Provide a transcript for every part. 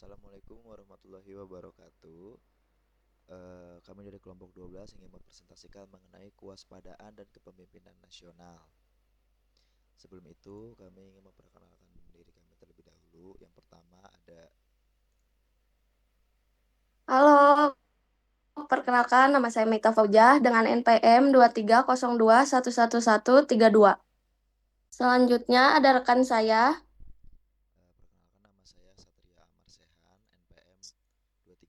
Assalamualaikum warahmatullahi wabarakatuh. Kami dari kelompok 12 ingin mempresentasikan mengenai kewaspadaan dan kepemimpinan nasional. Sebelum itu, kami ingin memperkenalkan diri kami terlebih dahulu. Yang pertama ada Halo, perkenalkan nama saya Mita Faujah dengan NPM 2302111132. Selanjutnya ada rekan saya. perkenalkan nama saya Satria Amar Sehan, NPM 2302111137.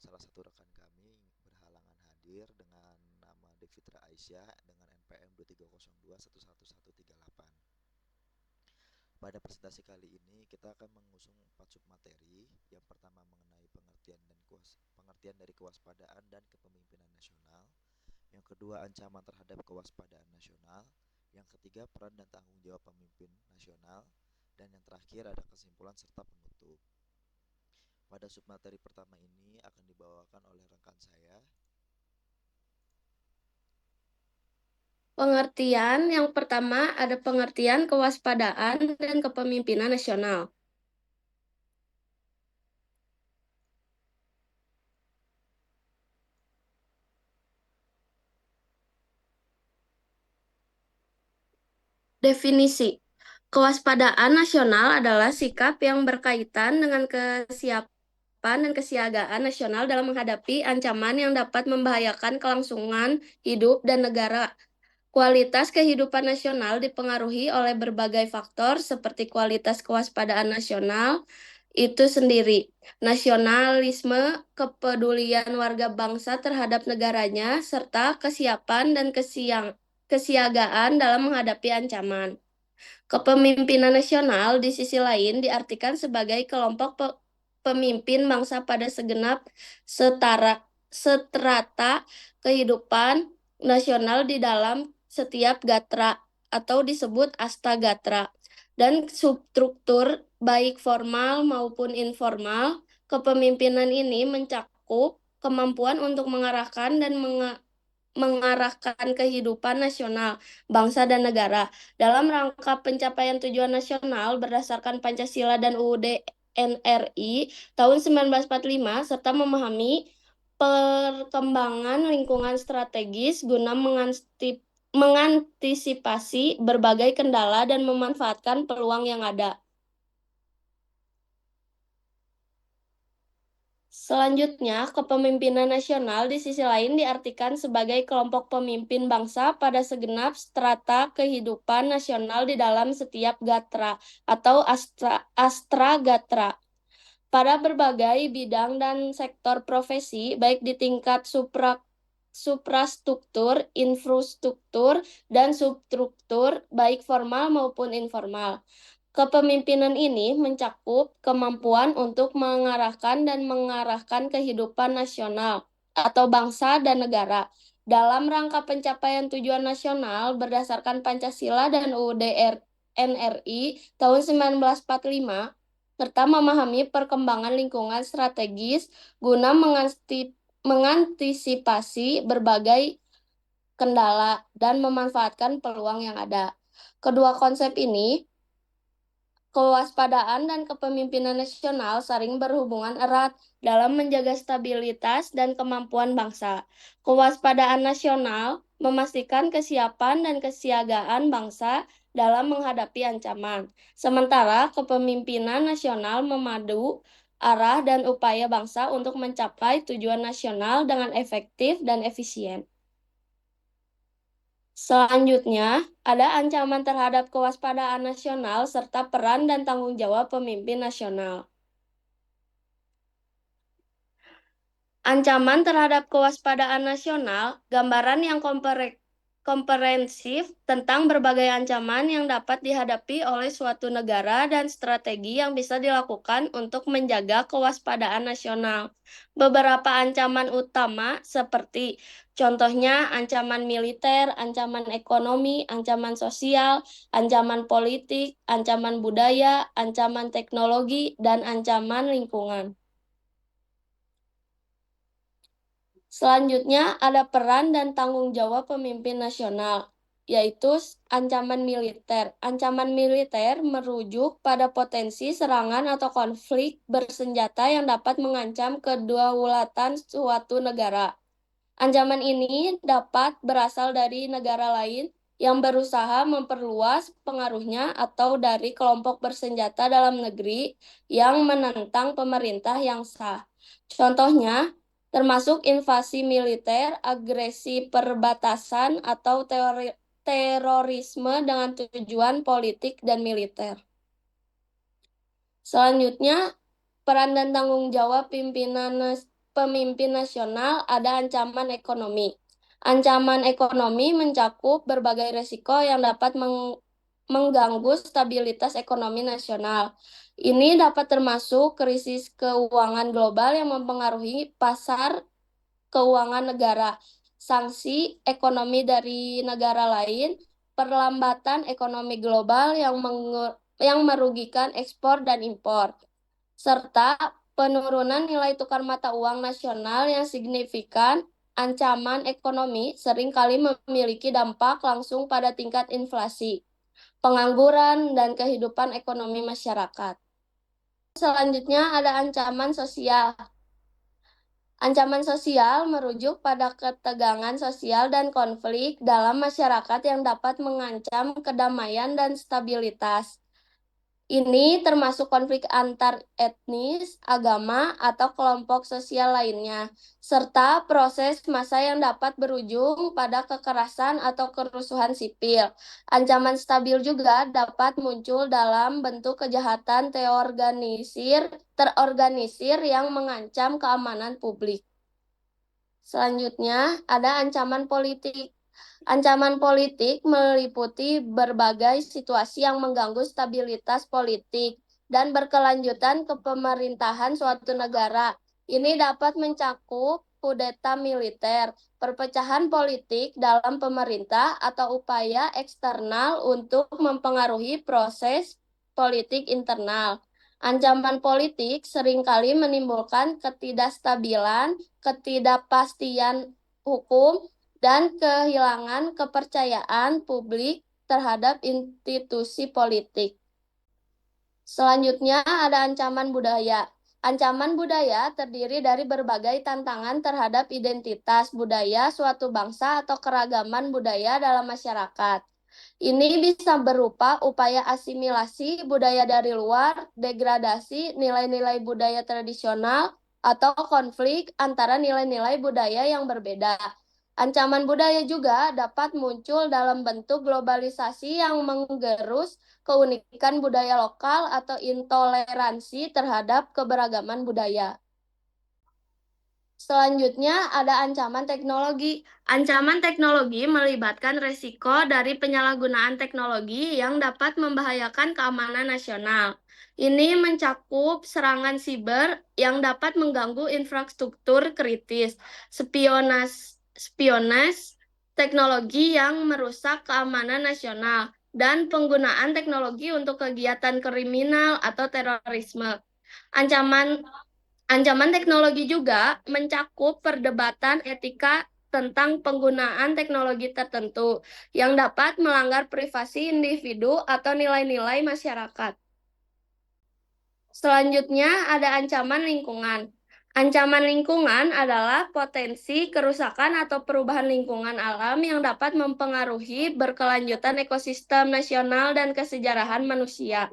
Salah satu rekan kami berhalangan hadir dengan nama Devitra Aisyah dengan NPM 2302111138. Pada presentasi kali ini kita akan mengusung 4 submateri. Yang pertama mengenai pengertian dari kewaspadaan dan kepemimpinan nasional. Yang kedua ancaman terhadap kewaspadaan nasional. Yang ketiga peran dan tanggung jawab pemimpin nasional. Dan yang terakhir ada kesimpulan serta penutup. Pada submateri pertama ini akan dibawakan oleh rekan saya. Pengertian yang pertama ada pengertian kewaspadaan dan kepemimpinan nasional. Definisi. Kewaspadaan nasional adalah sikap yang berkaitan dengan kesiapan dan kesiagaan nasional dalam menghadapi ancaman yang dapat membahayakan kelangsungan hidup dan negara. Kualitas kehidupan nasional dipengaruhi oleh berbagai faktor seperti kualitas kewaspadaan nasional itu sendiri, nasionalisme, kepedulian warga bangsa terhadap negaranya, serta kesiapan dan kesiagaan dalam menghadapi ancaman. Kepemimpinan nasional di sisi lain diartikan sebagai kelompok pemimpin bangsa pada segenap strata kehidupan nasional di dalam setiap gatra atau disebut astagatra dan substruktur baik formal maupun informal. Kepemimpinan ini mencakup kemampuan untuk mengarahkan dan mengarahkan kehidupan nasional, bangsa dan negara dalam rangka pencapaian tujuan nasional berdasarkan Pancasila dan UUD NRI tahun 1945 serta memahami perkembangan lingkungan strategis guna mengantisipasi berbagai kendala dan memanfaatkan peluang yang ada. Selanjutnya, kepemimpinan nasional di sisi lain diartikan sebagai kelompok pemimpin bangsa pada segenap strata kehidupan nasional di dalam setiap gatra atau astra gatra pada berbagai bidang dan sektor profesi, baik di tingkat suprastruktur, infrastruktur, dan substruktur, baik formal maupun informal. Kepemimpinan ini mencakup kemampuan untuk mengarahkan dan mengarahkan kehidupan nasional atau bangsa dan negara dalam rangka pencapaian tujuan nasional berdasarkan Pancasila dan UUD NRI tahun 1945 serta memahami perkembangan lingkungan strategis guna mengantisipasi berbagai kendala dan memanfaatkan peluang yang ada. Kedua konsep ini, kewaspadaan dan kepemimpinan nasional saling berhubungan erat dalam menjaga stabilitas dan kemampuan bangsa. Kewaspadaan nasional memastikan kesiapan dan kesiagaan bangsa dalam menghadapi ancaman. Sementara kepemimpinan nasional memadu arah dan upaya bangsa untuk mencapai tujuan nasional dengan efektif dan efisien. Selanjutnya, ada ancaman terhadap kewaspadaan nasional serta peran dan tanggung jawab pemimpin nasional. Ancaman terhadap kewaspadaan nasional, gambaran yang komprehensif tentang berbagai ancaman yang dapat dihadapi oleh suatu negara dan strategi yang bisa dilakukan untuk menjaga kewaspadaan nasional. Beberapa ancaman utama seperti contohnya ancaman militer, ancaman ekonomi, ancaman sosial, ancaman politik, ancaman budaya, ancaman teknologi, dan ancaman lingkungan. Selanjutnya ada peran dan tanggung jawab pemimpin nasional. yaitu ancaman militer. Ancaman militer merujuk pada potensi serangan atau konflik bersenjata yang dapat mengancam kedaulatan suatu negara. Ancaman ini dapat berasal dari negara lain yang berusaha memperluas pengaruhnya atau dari kelompok bersenjata dalam negeri yang menentang pemerintah yang sah. Contohnya, termasuk invasi militer, agresi perbatasan, atau terorisme dengan tujuan politik dan militer. Selanjutnya, peran dan tanggung jawab pemimpin nasional ada ancaman ekonomi. Ancaman ekonomi mencakup berbagai risiko yang dapat mengganggu stabilitas ekonomi nasional. Ini dapat termasuk krisis keuangan global yang mempengaruhi pasar keuangan negara, sanksi ekonomi dari negara lain, perlambatan ekonomi global yang merugikan ekspor dan impor, serta penurunan nilai tukar mata uang nasional yang signifikan. Ancaman ekonomi seringkali memiliki dampak langsung pada tingkat inflasi, pengangguran, dan kehidupan ekonomi masyarakat. Selanjutnya ada ancaman sosial. Ancaman sosial merujuk pada ketegangan sosial dan konflik dalam masyarakat yang dapat mengancam kedamaian dan stabilitas. Ini termasuk konflik antar etnis, agama, atau kelompok sosial lainnya, serta proses massa yang dapat berujung pada kekerasan atau kerusuhan sipil. Ancaman stabil juga dapat muncul dalam bentuk kejahatan terorganisir yang mengancam keamanan publik. Selanjutnya, ada ancaman politik. Ancaman politik meliputi berbagai situasi yang mengganggu stabilitas politik dan berkelanjutan kepemerintahan suatu negara. Ini dapat mencakup kudeta militer, perpecahan politik dalam pemerintah, atau upaya eksternal untuk mempengaruhi proses politik internal. Ancaman politik seringkali menimbulkan ketidakstabilan, ketidakpastian hukum, dan kehilangan kepercayaan publik terhadap institusi politik. Selanjutnya ada ancaman budaya. Ancaman budaya terdiri dari berbagai tantangan terhadap identitas budaya suatu bangsa atau keragaman budaya dalam masyarakat. Ini bisa berupa upaya asimilasi budaya dari luar, degradasi nilai-nilai budaya tradisional, atau konflik antara nilai-nilai budaya yang berbeda. Ancaman budaya juga dapat muncul dalam bentuk globalisasi yang menggerus keunikan budaya lokal atau intoleransi terhadap keberagaman budaya. Selanjutnya ada ancaman teknologi. Ancaman teknologi melibatkan resiko dari penyalahgunaan teknologi yang dapat membahayakan keamanan nasional. Ini mencakup serangan siber yang dapat mengganggu infrastruktur kritis, spionase teknologi yang merusak keamanan nasional, dan penggunaan teknologi untuk kegiatan kriminal atau terorisme. Ancaman Ancaman teknologi juga mencakup perdebatan etika tentang penggunaan teknologi tertentu yang dapat melanggar privasi individu atau nilai-nilai masyarakat. Selanjutnya ada ancaman lingkungan. Ancaman lingkungan adalah potensi kerusakan atau perubahan lingkungan alam yang dapat mempengaruhi berkelanjutan ekosistem nasional dan kesejarahan manusia.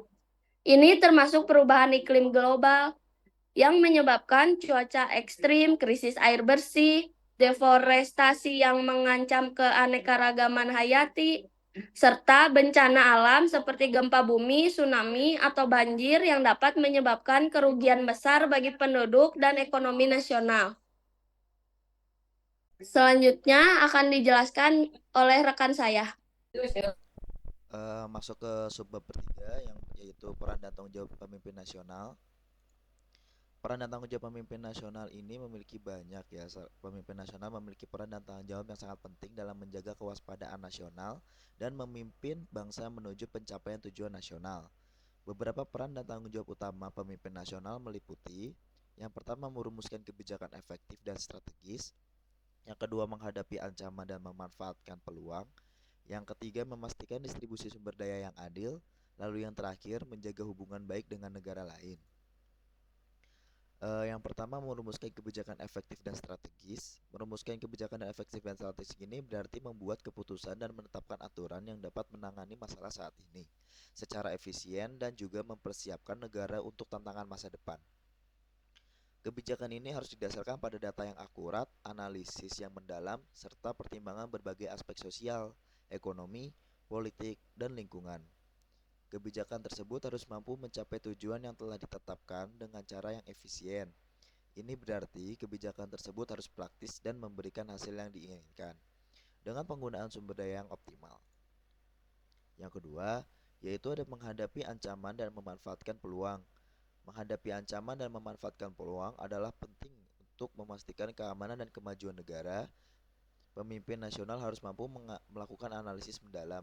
Ini termasuk perubahan iklim global yang menyebabkan cuaca ekstrim, krisis air bersih, deforestasi yang mengancam keanekaragaman hayati, serta bencana alam seperti gempa bumi, tsunami, atau banjir yang dapat menyebabkan kerugian besar bagi penduduk dan ekonomi nasional. Selanjutnya akan dijelaskan oleh rekan saya. Masuk ke subbab bertiga yang yaitu peran dan tanggung jawab pemimpin nasional. Peran dan tanggung jawab pemimpin nasional ini memiliki banyak ya. Pemimpin nasional memiliki peran dan tanggung jawab yang sangat penting dalam menjaga kewaspadaan nasional dan memimpin bangsa menuju pencapaian tujuan nasional. Beberapa peran dan tanggung jawab utama pemimpin nasional meliputi: yang pertama, merumuskan kebijakan efektif dan strategis; yang kedua, menghadapi ancaman dan memanfaatkan peluang; Yang ketiga, memastikan distribusi sumber daya yang adil. Lalu yang terakhir, menjaga hubungan baik dengan negara lain. Yang pertama, merumuskan kebijakan efektif dan strategis. Merumuskan kebijakan dan efektif dan strategis ini berarti membuat keputusan dan menetapkan aturan yang dapat menangani masalah saat ini secara efisien dan juga mempersiapkan negara untuk tantangan masa depan. Kebijakan ini harus didasarkan pada data yang akurat, analisis yang mendalam, serta pertimbangan berbagai aspek sosial, ekonomi, politik, dan lingkungan. Kebijakan tersebut harus mampu mencapai tujuan yang telah ditetapkan dengan cara yang efisien. Ini berarti kebijakan tersebut harus praktis dan memberikan hasil yang diinginkan dengan penggunaan sumber daya yang optimal. Yang kedua, yaitu ada menghadapi ancaman dan memanfaatkan peluang. Menghadapi ancaman dan memanfaatkan peluang adalah penting untuk memastikan keamanan dan kemajuan negara. Pemimpin nasional harus mampu melakukan analisis mendalam,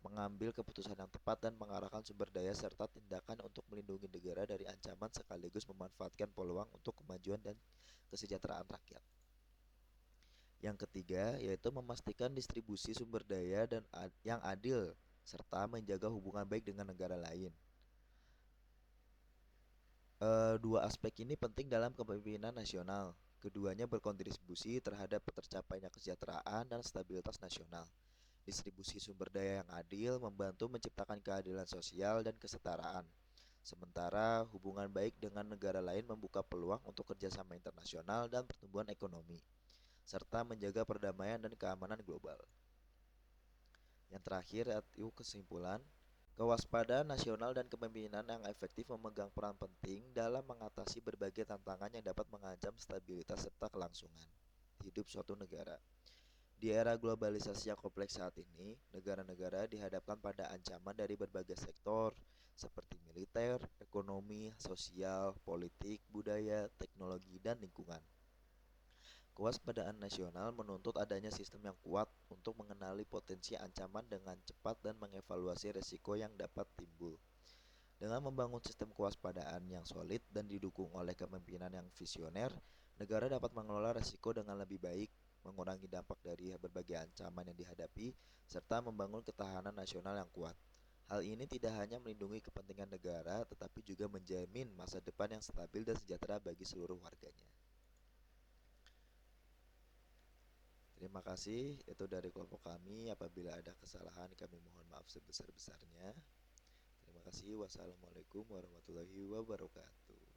mengambil keputusan yang tepat dan mengarahkan sumber daya serta tindakan untuk melindungi negara dari ancaman sekaligus memanfaatkan peluang untuk kemajuan dan kesejahteraan rakyat. Yang ketiga, yaitu memastikan distribusi sumber daya yang adil serta menjaga hubungan baik dengan negara lain. Dua aspek ini penting dalam kepemimpinan nasional. Keduanya berkontribusi terhadap tercapainya kesejahteraan dan stabilitas nasional. Distribusi sumber daya yang adil membantu menciptakan keadilan sosial dan kesetaraan. Sementara hubungan baik dengan negara lain membuka peluang untuk kerjasama internasional dan pertumbuhan ekonomi, serta menjaga perdamaian dan keamanan global. Yang terakhir, yaitu kesimpulan, kewaspadaan nasional dan kepemimpinan yang efektif memegang peran penting dalam mengatasi berbagai tantangan yang dapat mengancam stabilitas serta kelangsungan hidup suatu negara. Di era globalisasi yang kompleks saat ini, negara-negara dihadapkan pada ancaman dari berbagai sektor seperti militer, ekonomi, sosial, politik, budaya, teknologi, dan lingkungan. Kewaspadaan nasional menuntut adanya sistem yang kuat untuk mengenali potensi ancaman dengan cepat dan mengevaluasi resiko yang dapat timbul. Dengan membangun sistem kewaspadaan yang solid dan didukung oleh kepemimpinan yang visioner, negara dapat mengelola resiko dengan lebih baik, mengurangi dampak dari berbagai ancaman yang dihadapi, serta membangun ketahanan nasional yang kuat. Hal ini tidak hanya melindungi kepentingan negara, tetapi juga menjamin masa depan yang stabil dan sejahtera bagi seluruh warganya. Terima kasih, itu dari kelompok kami. Apabila ada kesalahan, kami mohon maaf sebesar-besarnya. Terima kasih. Wassalamualaikum warahmatullahi wabarakatuh.